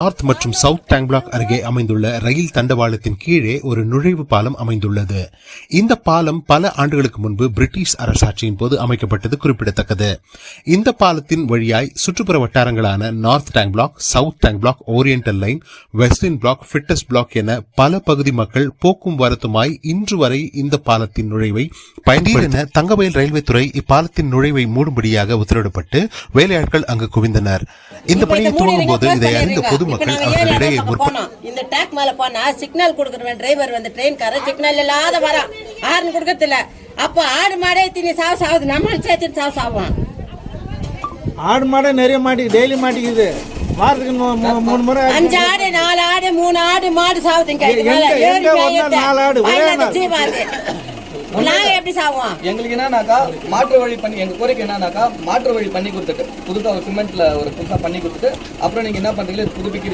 North மற்றும் south tank black அருகே அமைந்துள்ள ரயில் தண்டவாளத்தின் கீழே ஒரு நுழைவு பாலம் அமைந்துள்ளது. இந்த பாலம் பல ஆண்டுகளுக்கு முன்பு பிரிட்டிஷ் அரசாட்சியின் போது அமைக்கப்பட்டது குறிப்பிடத்தக்கது. இந்த பாலத்தின் வழியாய் சுற்றுப்புற வட்டாரங்களான north tank block, south tank block, oriental line, western block, ஃபிட்டஸ் பிளாக் என பல பகுதி மக்கள் போக்கும் வரத்துமாய் இன்று வரை இந்த பாலத்தின் நுழைவை பயன்படுத்தின தங்கவயல் ரயில்வே துறை இப்பாலத்தின் நுழைவை மூடும்படியாக உத்தரவிடப்பட்டு வேலையாட்கள் அங்கு குவிந்தனர். இந்த பணியை துவங்கும் போது இதை அறிந்த பொதுமக்கள் அவர்களிடையே இந்த டேக் மேல போனா சிக்னல் கொடுக்கறவன் டிரைவர் வந்து ட்ரெயின் கார சிக்னல் இல்லாத வர ஹார்ன் கொடுக்கறது இல்ல. அப்ப ஆடு மாடே தினி சாவுது, நம்ம சேர்த்து சாவுவான். ஆடு மாடே நிறைய மாட்டிக்கு டெய்லி மாட்டிக்குது. வாரத்துக்கு 3 முறை 5 ஆடு 4 ஆடு 3 ஆடு மாடு சாவுதுங்க. நாங்க எப்படி சாவோம்? எங்களுக்கு என்னன்னாக்கா மாற்று வழி பண்ணி, எங்க கோரிக்கை என்னன்னாக்கா மாற்று வழி பண்ணி கொடுத்துட்டு புதுசா ஒரு சிமெண்ட்ல ஒரு புதுசா பண்ணி கொடுத்துட்டு அப்புறம் நீங்க என்ன பண்றீங்க புதுப்பிக்கிறீங்க.